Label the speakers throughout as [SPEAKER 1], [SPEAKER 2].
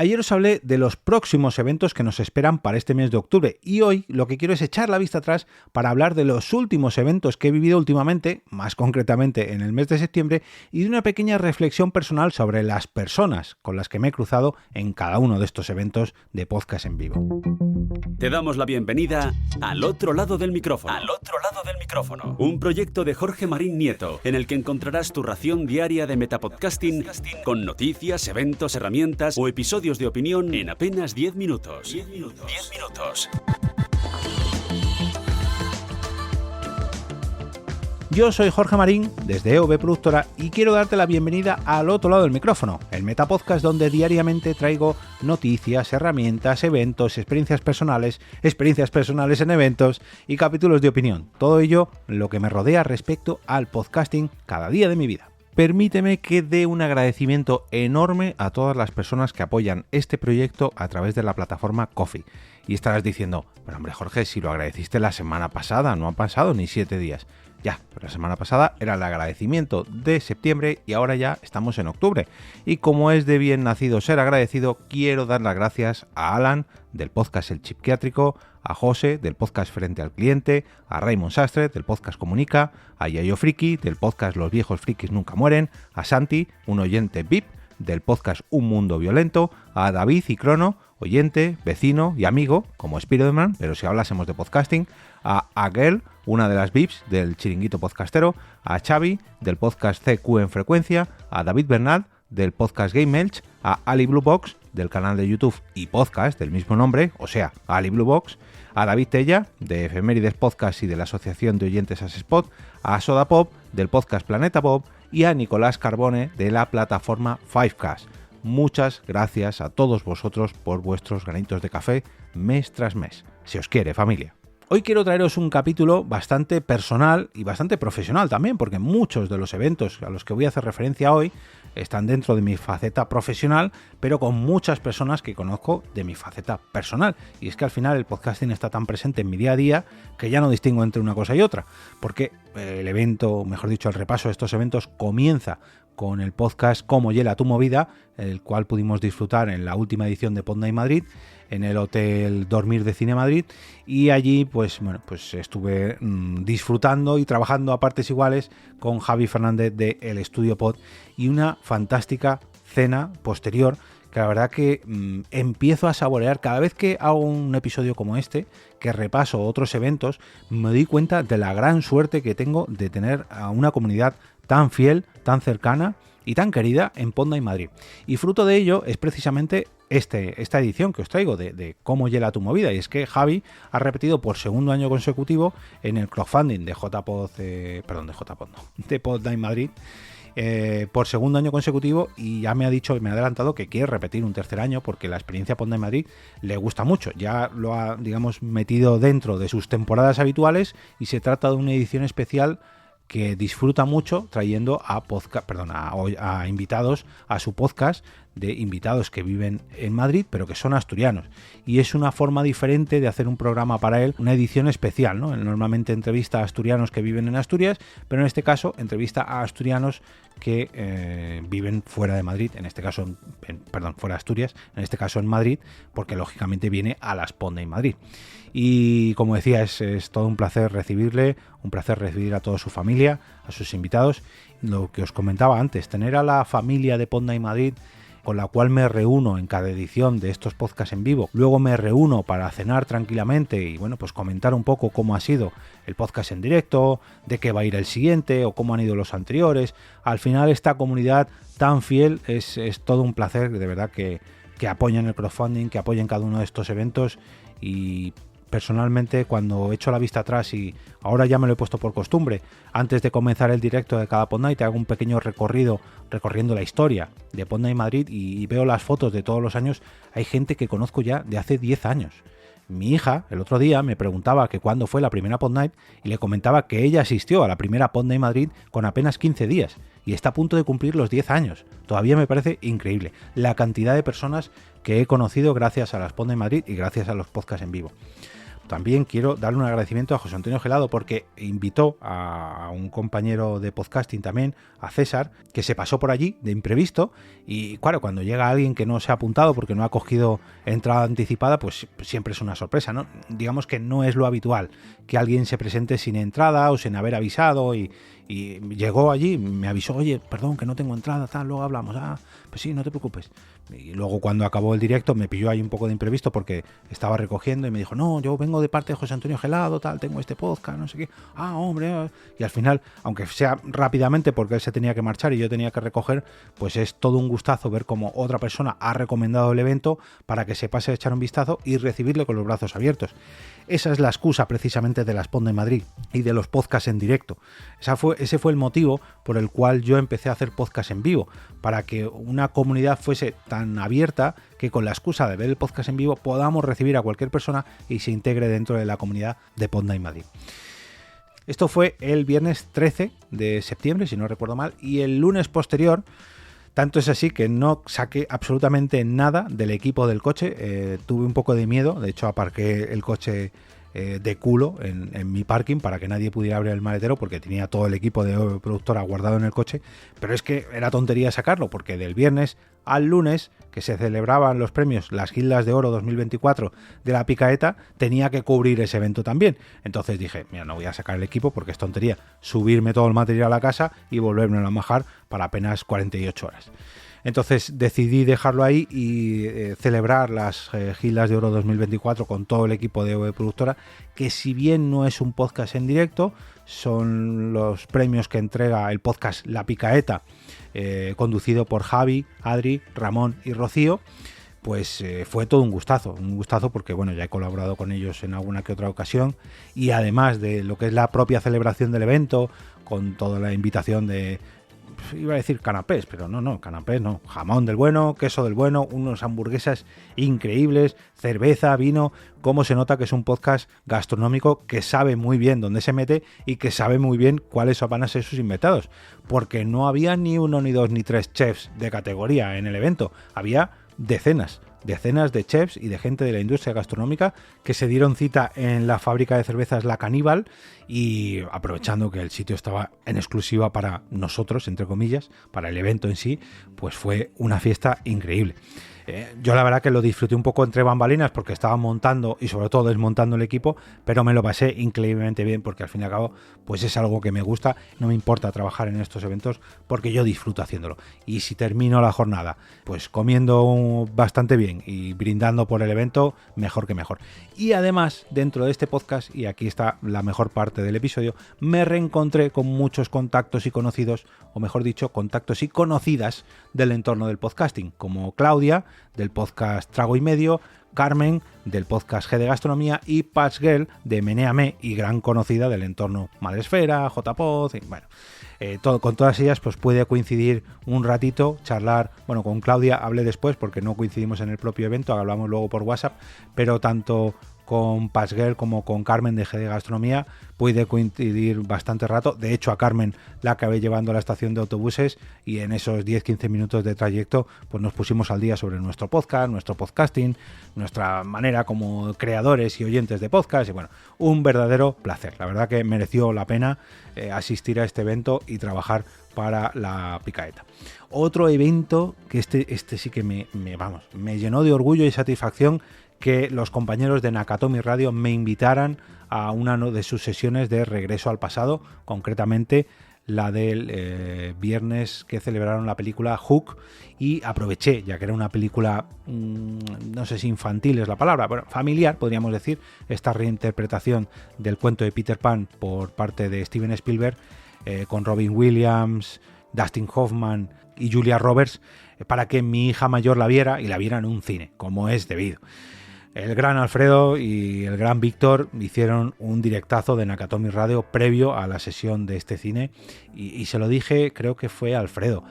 [SPEAKER 1] Ayer os hablé de los próximos eventos que nos esperan para este mes de octubre y hoy lo que quiero es echar la vista atrás para hablar de los últimos eventos que he vivido últimamente, más concretamente en el mes de septiembre, y de una pequeña reflexión personal sobre las personas con las que me he cruzado en cada uno de estos eventos de podcast en vivo.
[SPEAKER 2] Te damos la bienvenida al otro lado del micrófono. Al otro lado del micrófono. Un proyecto de Jorge Marín Nieto, en el que encontrarás tu ración diaria de metapodcasting con noticias, eventos, herramientas o episodios de opinión en apenas 10 minutos. 10 minutos.
[SPEAKER 1] Yo soy Jorge Marín, desde EOB Productora, y quiero darte la bienvenida al otro lado del micrófono, el Metapodcast donde diariamente traigo noticias, herramientas, eventos, experiencias personales en eventos y capítulos de opinión. Todo ello lo que me rodea respecto al podcasting cada día de mi vida. Permíteme que dé un agradecimiento enorme a todas las personas que apoyan este proyecto a través de la plataforma Ko-fi. Y estarás diciendo, pero hombre Jorge, si lo agradeciste la semana pasada, no han pasado ni 7 días. Ya, pero la semana pasada era el agradecimiento de septiembre y ahora ya estamos en octubre. Y como es de bien nacido ser agradecido, quiero dar las gracias a Alan, del podcast El Chipquiátrico, a José, del podcast Frente al Cliente, a Raymond Sastre, del podcast Comunica, a Yayo Friki, del podcast Los Viejos Frikis Nunca Mueren, a Santi, un oyente VIP, del podcast Un Mundo Violento, a David y Crono, oyente, vecino y amigo, como Spiderman, pero si hablásemos de podcasting, a Agel, una de las VIPs del Chiringuito Podcastero, a Xavi, del podcast CQ en Frecuencia, a David Bernat, del podcast Game Melch, a Ali Blue Box, del canal de YouTube y podcast del mismo nombre, o sea, Ali Blue Box, a David Tella, de Efemérides Podcast y de la Asociación de Oyentes Asespot, a Soda Pop, del podcast Planeta Pop, y a Nicolás Carbone, de la plataforma Fivecast. Muchas gracias a todos vosotros por vuestros granitos de café mes tras mes. Se os quiere, familia. Hoy quiero traeros un capítulo bastante personal y bastante profesional también, porque muchos de los eventos a los que voy a hacer referencia hoy están dentro de mi faceta profesional, pero con muchas personas que conozco de mi faceta personal. Y es que al final el podcasting está tan presente en mi día a día que ya no distingo entre una cosa y otra, porque el evento, mejor dicho, el repaso de estos eventos comienza con el podcast Cómo hiela tu movida, el cual pudimos disfrutar en la última edición de Pod Night Madrid, en el Hotel Dormir de Cine Madrid, y allí pues estuve disfrutando y trabajando a partes iguales con Javi Fernández de El Estudio Pod, y una fantástica cena posterior que la verdad que empiezo a saborear cada vez que hago un episodio como este, que repaso otros eventos, me doy cuenta de la gran suerte que tengo de tener a una comunidad tan fiel, tan cercana y tan querida en Pod Night Madrid. Y fruto de ello es precisamente esta edición que os traigo de Cómo hiela tu movida, y es que Javi ha repetido por segundo año consecutivo en el crowdfunding de Pod Night Madrid, por segundo año consecutivo, y ya me ha adelantado que quiere repetir un tercer año porque la experiencia Pod Night Madrid le gusta mucho, ya lo ha, digamos, metido dentro de sus temporadas habituales, y se trata de una edición especial que disfruta mucho trayendo a invitados a su podcast, de invitados que viven en Madrid pero que son asturianos, y es una forma diferente de hacer un programa para él, una edición especial, ¿no? Él normalmente entrevista a asturianos que viven en Asturias, pero en este caso entrevista a asturianos que viven fuera de Madrid, en este caso fuera de Asturias, en este caso en Madrid, porque lógicamente viene a las Pod Night Madrid. Y como decía, es todo un placer recibirle, un placer recibir a toda su familia, a sus invitados. Lo que os comentaba antes, tener a la familia de Pod Night Madrid, con la cual me reúno en cada edición de estos podcasts en vivo, luego me reúno para cenar tranquilamente y pues comentar un poco cómo ha sido el podcast en directo, de qué va a ir el siguiente o cómo han ido los anteriores. Al final esta comunidad tan fiel es todo un placer, de verdad, que apoyen el crowdfunding, que apoyen cada uno de estos eventos. Y personalmente, cuando echo la vista atrás, y ahora ya me lo he puesto por costumbre, antes de comenzar el directo de cada Pod Night hago un pequeño recorriendo la historia de Pod Night Madrid, y veo las fotos de todos los años. Hay gente que conozco ya de hace 10 años. Mi hija el otro día me preguntaba que cuándo fue la primera Pod Night, y le comentaba que ella asistió a la primera Pod Night Madrid con apenas 15 días y está a punto de cumplir los 10 años. Todavía me parece increíble la cantidad de personas que he conocido gracias a las Pod Night Madrid y gracias a los podcasts en vivo. también quiero darle un agradecimiento a José Antonio Gelado porque invitó a un compañero de podcasting también, a César, que se pasó por allí de imprevisto y claro, cuando llega alguien que no se ha apuntado porque no ha cogido entrada anticipada, pues siempre es una sorpresa, ¿no? Digamos que no es lo habitual que alguien se presente sin entrada o sin haber avisado y llegó allí, me avisó, oye, perdón, que no tengo entrada, tal, luego hablamos, pues sí, no te preocupes. Y luego cuando acabó el directo me pilló ahí un poco de imprevisto porque estaba recogiendo y me dijo, no, yo vengo de parte de José Antonio Gelado, tal, tengo este podcast, no sé qué, hombre, y al final, aunque sea rápidamente porque él se tenía que marchar y yo tenía que recoger, pues es todo un gustazo ver cómo otra persona ha recomendado el evento para que se pase a echar un vistazo y recibirle con los brazos abiertos. Esa es la excusa precisamente de la Sponda en Madrid y de los podcasts en directo. Ese fue el motivo por el cual yo empecé a hacer podcast en vivo, para que una comunidad fuese tan abierta que con la excusa de ver el podcast en vivo podamos recibir a cualquier persona y se integre dentro de la comunidad de Sponda en Madrid. Esto fue el viernes 13 de septiembre, si no recuerdo mal, y el lunes posterior, tanto es así que no saqué absolutamente nada del equipo del coche, tuve un poco de miedo, de hecho aparqué el coche de culo en mi parking para que nadie pudiera abrir el maletero porque tenía todo el equipo de productora guardado en el coche, pero es que era tontería sacarlo porque del viernes al lunes, que se celebraban los premios Las Gildas de Oro 2024 de la Picaeta, tenía que cubrir ese evento también. Entonces dije, mira, no voy a sacar el equipo porque es tontería subirme todo el material a casa y volvérmelo a majar para apenas 48 horas. Entonces decidí dejarlo ahí y celebrar las Gildas de Oro 2024 con todo el equipo de OV Productora, que si bien no es un podcast en directo, son los premios que entrega el podcast La Picaeta, conducido por Javi, Adri, Ramón y Rocío. Pues fue todo un gustazo porque bueno, ya he colaborado con ellos en alguna que otra ocasión y además de lo que es la propia celebración del evento, con toda la invitación de, iba a decir canapés, pero no, canapés no, jamón del bueno, queso del bueno, unas hamburguesas increíbles, cerveza, vino. Cómo se nota que es un podcast gastronómico que sabe muy bien dónde se mete y que sabe muy bien cuáles van a ser sus invitados, porque no había ni uno, ni dos, ni tres chefs de categoría en el evento, había decenas de chefs y de gente de la industria gastronómica que se dieron cita en la fábrica de cervezas La Caníbal y aprovechando que el sitio estaba en exclusiva para nosotros, entre comillas, para el evento en sí, pues fue una fiesta increíble. Yo la verdad que lo disfruté un poco entre bambalinas porque estaba montando y sobre todo desmontando el equipo, pero me lo pasé increíblemente bien porque al fin y al cabo pues es algo que me gusta, no me importa trabajar en estos eventos porque yo disfruto haciéndolo. Y si termino la jornada pues comiendo bastante bien y brindando por el evento, mejor que mejor. Y además dentro de este podcast, y aquí está la mejor parte del episodio, me reencontré con muchos contactos y conocidos, o mejor dicho, contactos y conocidas del entorno del podcasting, como Claudia, del podcast Trago y Medio, Carmen, del podcast G de Gastronomía, y Patch Girl, de Menéame, y gran conocida del entorno Madresfera, JPod, y bueno, con todas ellas pues puede coincidir un ratito, charlar. Bueno, con Claudia hablé después porque no coincidimos en el propio evento, hablamos luego por WhatsApp, pero tanto con Patch Girl como con Carmen de G de Gastronomía puede coincidir bastante rato. De hecho, a Carmen la acabé llevando a la estación de autobuses y en esos 10-15 minutos de trayecto pues nos pusimos al día sobre nuestro podcast, nuestro podcasting, nuestra manera como creadores y oyentes de podcast, y bueno, un verdadero placer. La verdad que mereció la pena asistir a este evento y trabajar para la Picaeta. Otro evento que este sí que me llenó de orgullo y satisfacción, que los compañeros de Nakatomi Radio me invitaran a una de sus sesiones de Regreso al Pasado, concretamente la del viernes que celebraron la película Hook, y aproveché, ya que era una película, no sé si infantil es la palabra, pero familiar, podríamos decir, esta reinterpretación del cuento de Peter Pan por parte de Steven Spielberg, con Robin Williams, Dustin Hoffman y Julia Roberts, para que mi hija mayor la viera y la viera en un cine, como es debido. El gran Alfredo y el gran Víctor hicieron un directazo de Nakatomi Radio previo a la sesión de este cine y se lo dije, creo que fue a Alfredo,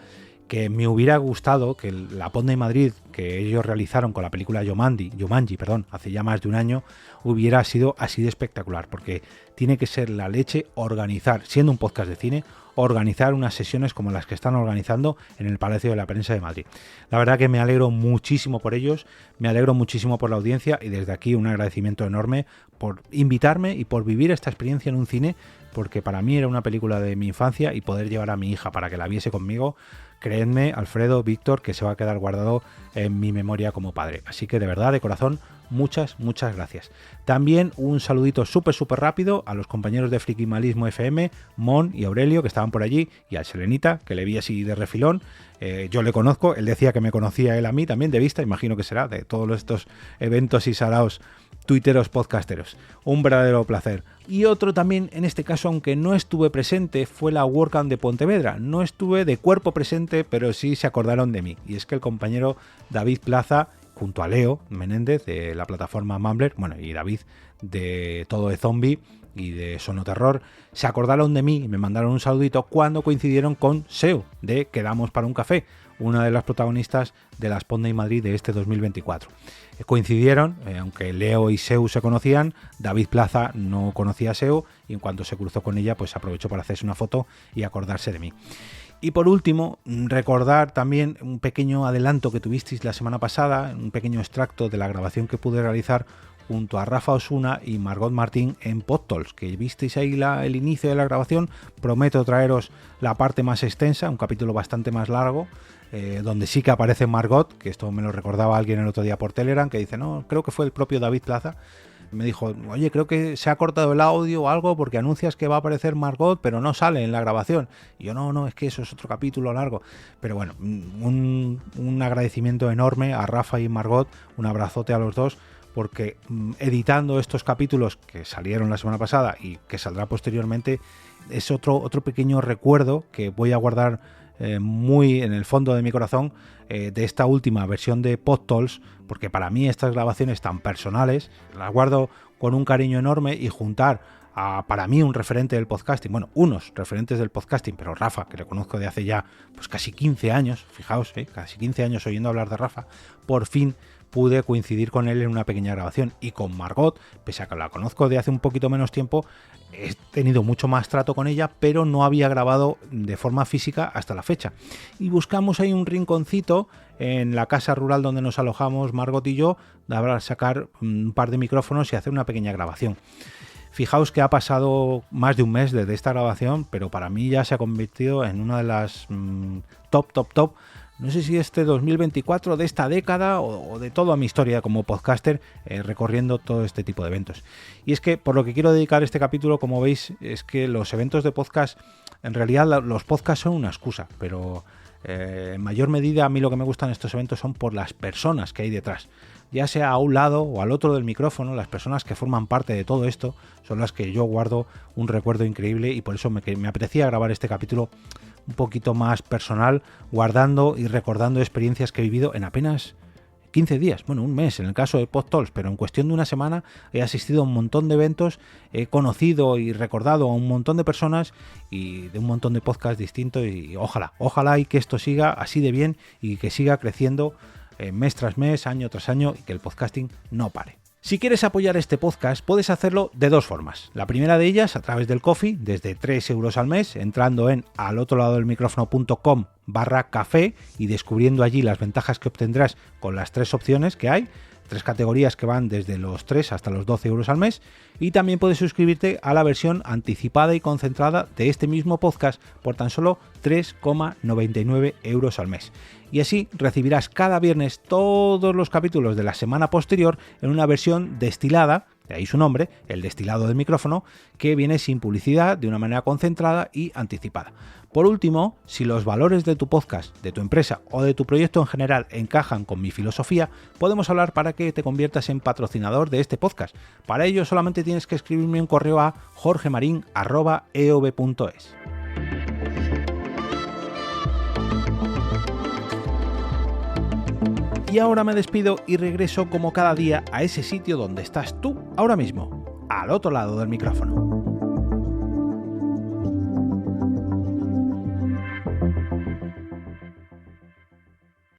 [SPEAKER 1] que me hubiera gustado que la Podney Madrid que ellos realizaron con la película Jumanji, hace ya más de un año, hubiera sido así de espectacular, porque tiene que ser la leche organizar, siendo un podcast de cine, organizar unas sesiones como las que están organizando en el Palacio de la Prensa de Madrid. La verdad que me alegro muchísimo por ellos, me alegro muchísimo por la audiencia y desde aquí un agradecimiento enorme por invitarme y por vivir esta experiencia en un cine, porque para mí era una película de mi infancia y poder llevar a mi hija para que la viese conmigo, creedme, Alfredo, Víctor, que se va a quedar guardado en mi memoria como padre. Así que de verdad, de corazón, muchas gracias. También un saludito súper rápido a los compañeros de Frikimalismo FM, Mon y Aurelio, que estaban por allí, y al Selenita, que le vi así de refilón. Yo le conozco, él decía que me conocía él a mí también de vista, imagino que será, de todos estos eventos y saraos tuiteros podcasteros. Un verdadero placer. Y otro también, en este caso, aunque no estuve presente, fue la WordCamp de Pontevedra. No estuve de cuerpo presente, pero sí se acordaron de mí. Y es que el compañero David Plaza, junto a Leo Menéndez de la plataforma Mumbler, bueno, y David de Todo de Zombie y de Sonoterror, se acordaron de mí y me mandaron un saludito cuando coincidieron con Seu de Quedamos para un Café, una de las protagonistas de las Podney Madrid de este 2024. Coincidieron, aunque Leo y Seu se conocían, David Plaza no conocía a Seu y en cuanto se cruzó con ella, pues aprovechó para hacerse una foto y acordarse de mí. Y por último, recordar también un pequeño adelanto que tuvisteis la semana pasada, un pequeño extracto de la grabación que pude realizar junto a Rafa Osuna y Margot Martín en PodTalks, que visteis ahí el inicio de la grabación. Prometo traeros la parte más extensa, un capítulo bastante más largo, donde sí que aparece Margot, que esto me lo recordaba alguien el otro día por Telegram, que dice, no, creo que fue el propio David Plaza, me dijo, oye, creo que se ha cortado el audio o algo porque anuncias que va a aparecer Margot, pero no sale en la grabación. Y yo, no, es que eso es otro capítulo largo. Pero bueno, un agradecimiento enorme a Rafa y Margot, un abrazote a los dos, porque editando estos capítulos que salieron la semana pasada y que saldrá posteriormente, es otro pequeño recuerdo que voy a guardar muy en el fondo de mi corazón de esta última versión de PodTalks, porque para mí estas grabaciones tan personales las guardo con un cariño enorme, y juntar a, para mí, un referente del podcasting, bueno, unos referentes del podcasting, pero Rafa, que le conozco de hace ya pues casi 15 años, fijaos, casi 15 años oyendo hablar de Rafa, por fin pude coincidir con él en una pequeña grabación. Y con Margot, pese a que la conozco de hace un poquito menos tiempo, he tenido mucho más trato con ella, pero no había grabado de forma física hasta la fecha. Y buscamos ahí un rinconcito en la casa rural donde nos alojamos Margot y yo, de sacar un par de micrófonos y hacer una pequeña grabación. Fijaos que ha pasado más de un mes desde esta grabación, pero para mí ya se ha convertido en una de las top, no sé si este 2024 de esta década o de toda mi historia como podcaster, recorriendo todo este tipo de eventos. Y es que por lo que quiero dedicar este capítulo, como veis, es que los eventos de podcast, en realidad los podcasts son una excusa, pero en mayor medida a mí lo que me gustan estos eventos son por las personas que hay detrás. Ya sea a un lado o al otro del micrófono, las personas que forman parte de todo esto son las que yo guardo un recuerdo increíble, y por eso me apetecía grabar este capítulo un poquito más personal, guardando y recordando experiencias que he vivido en apenas 15 días, bueno, un mes en el caso de PodTalks, pero en cuestión de una semana he asistido a un montón de eventos, he conocido y recordado a un montón de personas y de un montón de podcasts distintos, y ojalá y que esto siga así de bien y que siga creciendo mes tras mes, año tras año, y que el podcasting no pare. Si quieres apoyar este podcast, puedes hacerlo de dos formas. La primera de ellas a través del Ko-fi, desde 3 euros al mes, entrando en alotroladodelmicrofono.com/café y descubriendo allí las ventajas que obtendrás con las 3 opciones que hay, 3 categorías que van desde los 3 hasta los 12 euros al mes, y también puedes suscribirte a la versión anticipada y concentrada de este mismo podcast por tan solo 3,99 euros al mes. Y así recibirás cada viernes todos los capítulos de la semana posterior en una versión destilada, de ahí su nombre, el destilado del micrófono, que viene sin publicidad, de una manera concentrada y anticipada. Por último, si los valores de tu podcast, de tu empresa o de tu proyecto en general encajan con mi filosofía, podemos hablar para que te conviertas en patrocinador de este podcast. Para ello solamente tienes que escribirme un correo a jorgemarin@eov.es. Y ahora me despido y regreso como cada día a ese sitio donde estás tú ahora mismo, al otro lado del micrófono.